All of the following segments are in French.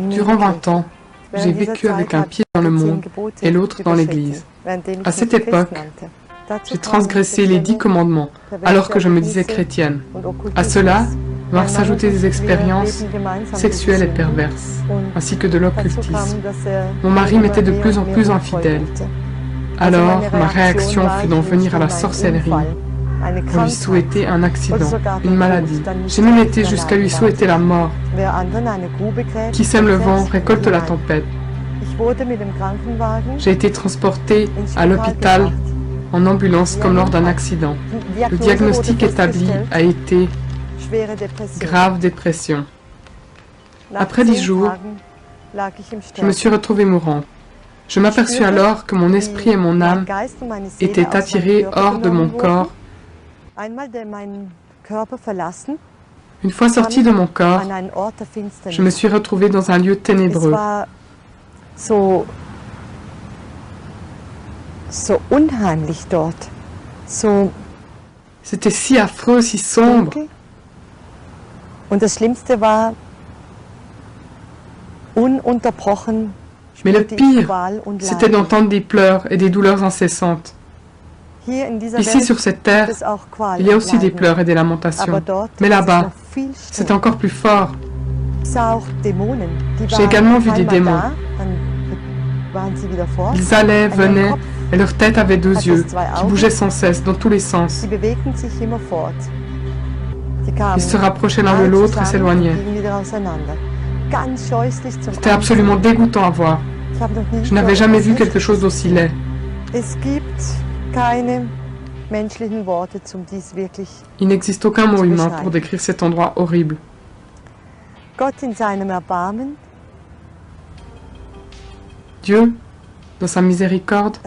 Durant 20 ans, j'ai vécu avec un pied dans le monde et l'autre dans l'Église. À cette époque, j'ai transgressé les 10 commandements, alors que je me disais chrétienne. À cela, vinrent s'ajouter des expériences sexuelles et perverses, ainsi que de l'occultisme. Mon mari m'était de plus en plus infidèle. Alors, ma réaction fut d'en venir à la sorcellerie, pour lui souhaiter un accident, une maladie. J'ai même été jusqu'à lui souhaiter la mort. Qui sème le vent récolte la tempête. J'ai été transportée à l'hôpital en ambulance comme lors d'un accident. Le diagnostic établi a été grave dépression. Après 10 jours, je me suis retrouvée mourante. Je m'aperçus alors que mon esprit et mon âme étaient attirés hors de mon corps. Une fois sortie de mon corps, je me suis retrouvée dans un lieu ténébreux. C'était si affreux, si sombre. Mais le pire, c'était d'entendre des pleurs et des douleurs incessantes. Ici, sur cette terre, il y a aussi des pleurs et des lamentations. Mais là-bas, c'est encore plus fort. J'ai également vu des démons. Ils allaient, venaient, et leur tête avait 2 yeux, qui bougeaient sans cesse, dans tous les sens. Ils se rapprochaient l'un de l'autre et s'éloignaient. C'était absolument dégoûtant à voir. Je n'avais jamais vu quelque chose d'aussi laid. Il n'existe aucun mot humain pour décrire cet endroit horrible. Dieu, dans sa miséricorde,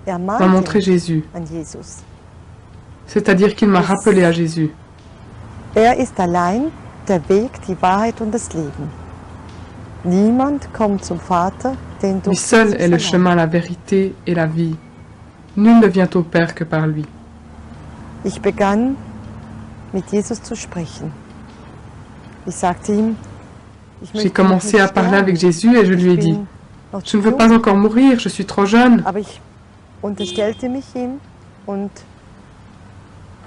m'a montré Jésus, c'est-à-dire qu'il m'a rappelé à Jésus. Lui seul est le chemin, la vérité et la vie. Nul ne vient au Père que par lui. J'ai commencé à parler avec Jésus et je lui ai dit, « Je ne veux pas encore mourir, je suis trop jeune. »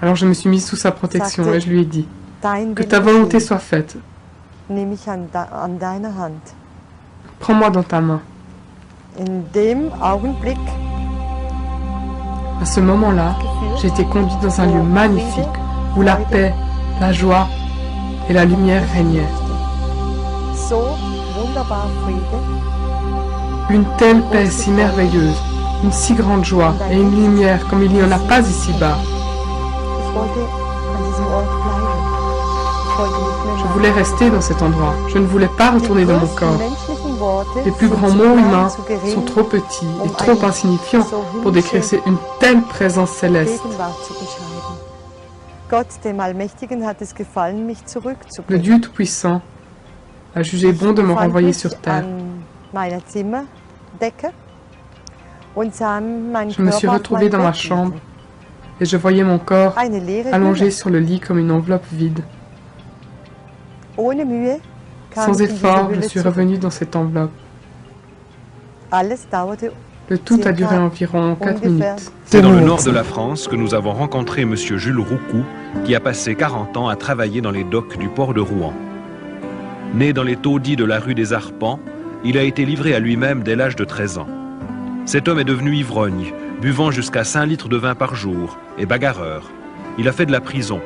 Alors je me suis mise sous sa protection et je lui ai dit, « Que ta volonté soit faite. Prends-moi dans ta main. » À ce moment-là, j'ai été conduite dans un lieu magnifique où la paix, la joie et la lumière régnaient. Une telle paix si merveilleuse, une si grande joie et une lumière comme il n'y en a pas ici-bas. Je voulais rester dans cet endroit. Je ne voulais pas retourner dans mon corps. Les plus grands mots humains sont trop petits et trop insignifiants pour décrire une telle présence céleste. Le Dieu Tout-Puissant a jugé bon de me renvoyer sur terre. Je me suis retrouvée dans ma chambre et je voyais mon corps allongé sur le lit comme une enveloppe vide. Sans effort, je suis revenue dans cette enveloppe. Le tout a duré environ 4 minutes. C'est dans le nord de la France que nous avons rencontré M. Jules Roucou, qui a passé 40 ans à travailler dans les docks du port de Rouen. Né dans les taudis de la rue des Arpents, il a été livré à lui-même dès l'âge de 13 ans. Cet homme est devenu ivrogne, buvant jusqu'à 5 litres de vin par jour, et bagarreur. Il a fait de la prison.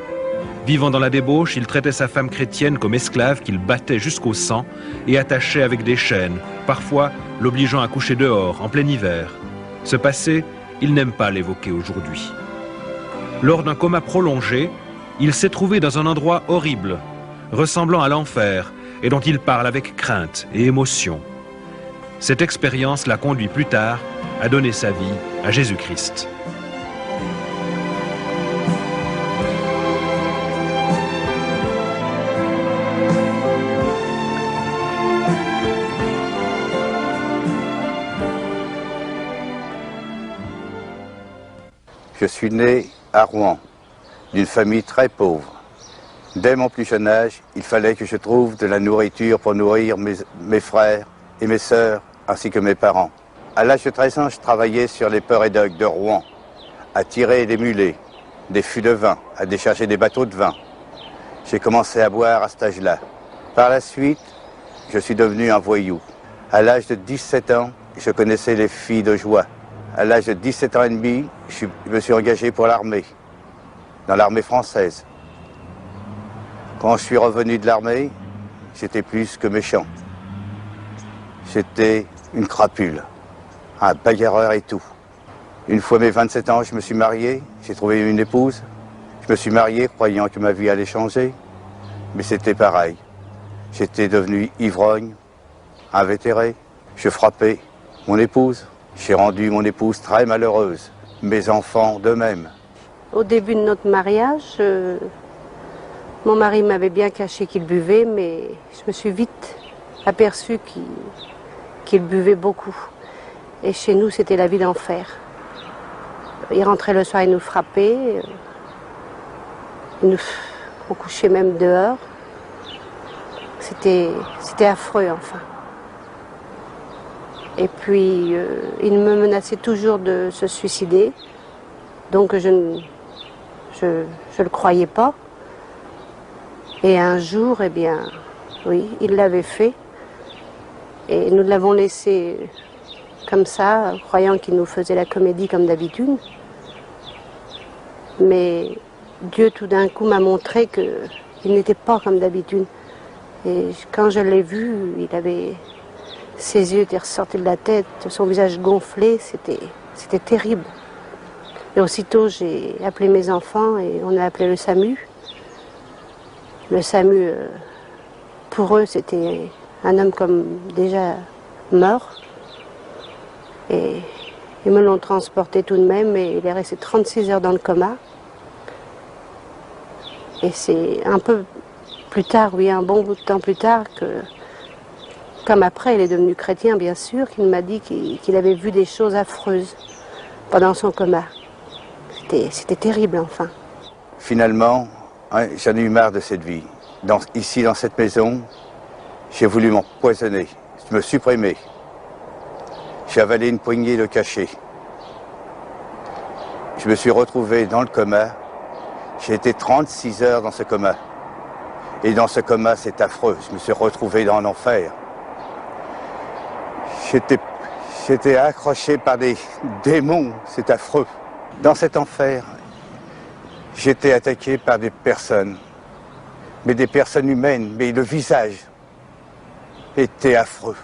Vivant dans la débauche, il traitait sa femme chrétienne comme esclave qu'il battait jusqu'au sang et attachait avec des chaînes, parfois l'obligeant à coucher dehors, en plein hiver. Ce passé, il n'aime pas l'évoquer aujourd'hui. Lors d'un coma prolongé, il s'est trouvé dans un endroit horrible, ressemblant à l'enfer, et dont il parle avec crainte et émotion. Cette expérience l'a conduit plus tard à donner sa vie à Jésus-Christ. Je suis né à Rouen d'une famille très pauvre. Dès mon plus jeune âge, il fallait que je trouve de la nourriture pour nourrir mes frères et mes sœurs, ainsi que mes parents. À l'âge de 13 ans, je travaillais sur les ports et docks de Rouen, à tirer des mulets, des fûts de vin, à décharger des bateaux de vin. J'ai commencé à boire à cet âge-là. Par la suite, je suis devenu un voyou. À l'âge de 17 ans, je connaissais les filles de joie. À l'âge de 17 ans et demi, je me suis engagé pour l'armée, dans l'armée française. Quand je suis revenu de l'armée, j'étais plus que méchant. J'étais une crapule, un bagarreur et tout. Une fois mes 27 ans, je me suis marié, j'ai trouvé une épouse. Je me suis marié croyant que ma vie allait changer, mais c'était pareil. J'étais devenu ivrogne, invétéré, je frappais mon épouse. J'ai rendu mon épouse très malheureuse, mes enfants de même. Au début de notre mariage, mon mari m'avait bien caché qu'il buvait, mais je me suis vite aperçue qu'il buvait beaucoup. Et chez nous, c'était la vie d'enfer. Il rentrait le soir, il nous frappait, on couchait même dehors. C'était affreux, enfin. Et puis, il me menaçait toujours de se suicider. Donc, je le croyais pas. Et un jour, eh bien, oui, il l'avait fait. Et nous l'avons laissé comme ça, croyant qu'il nous faisait la comédie comme d'habitude. Mais Dieu, tout d'un coup, m'a montré qu'il n'était pas comme d'habitude. Et quand je l'ai vu, ses yeux étaient ressortis de la tête, son visage gonflé, c'était terrible. Et aussitôt, j'ai appelé mes enfants et on a appelé le SAMU. Le SAMU, pour eux, c'était un homme comme déjà mort. Et ils me l'ont transporté tout de même et il est resté 36 heures dans le coma. Et c'est un peu plus tard, oui, un bon bout de temps plus tard, comme après il est devenu chrétien, bien sûr, qu'il m'a dit qu'il avait vu des choses affreuses pendant son coma. C'était terrible, enfin. Finalement, j'en ai eu marre de cette vie. Ici, dans cette maison, j'ai voulu m'empoisonner, me supprimer. J'ai avalé une poignée de cachets. Je me suis retrouvé dans le coma. J'ai été 36 heures dans ce coma. Et dans ce coma, c'est affreux. Je me suis retrouvé dans l'enfer. J'étais accroché par des démons. C'est affreux. Dans cet enfer, j'étais attaqué par des personnes. Mais des personnes humaines. Mais le visage était affreux.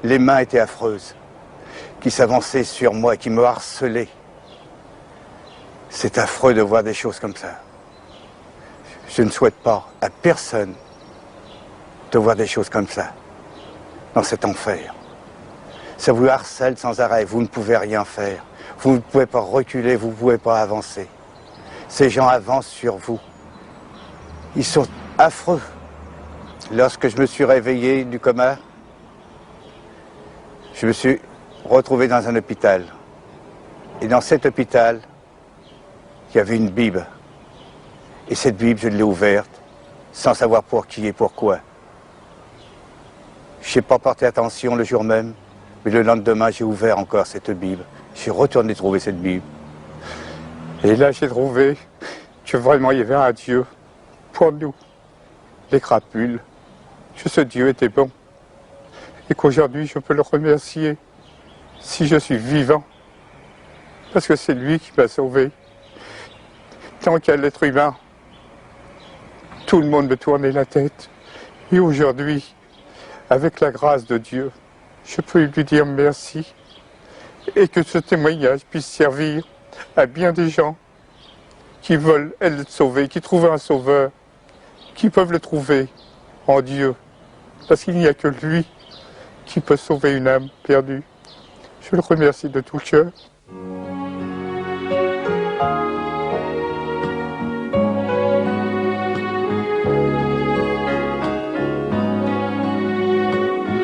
Les mains étaient affreuses. Qui s'avançaient sur moi, qui me harcelaient. C'est affreux de voir des choses comme ça. Je ne souhaite pas à personne de voir des choses comme ça, dans cet enfer. Ça vous harcèle sans arrêt, vous ne pouvez rien faire. Vous ne pouvez pas reculer, vous ne pouvez pas avancer. Ces gens avancent sur vous. Ils sont affreux. Lorsque je me suis réveillé du coma, je me suis retrouvé dans un hôpital. Et dans cet hôpital, il y avait une Bible. Et cette Bible, je l'ai ouverte, sans savoir pour qui et pourquoi. Je n'ai pas porté attention le jour même, mais le lendemain, j'ai ouvert encore cette Bible. Je suis retourné trouver cette Bible. Et là, j'ai trouvé que vraiment, il y avait un Dieu pour nous, les crapules, que ce Dieu était bon. Et qu'aujourd'hui, je peux le remercier si je suis vivant, parce que c'est lui qui m'a sauvé. Tant qu'à l'être humain, tout le monde me tournait la tête. Et aujourd'hui, avec la grâce de Dieu, je peux lui dire merci. Et que ce témoignage puisse servir à bien des gens qui veulent être sauvés, qui trouvent un sauveur, qui peuvent le trouver en Dieu. Parce qu'il n'y a que lui qui peut sauver une âme perdue. Je le remercie de tout cœur.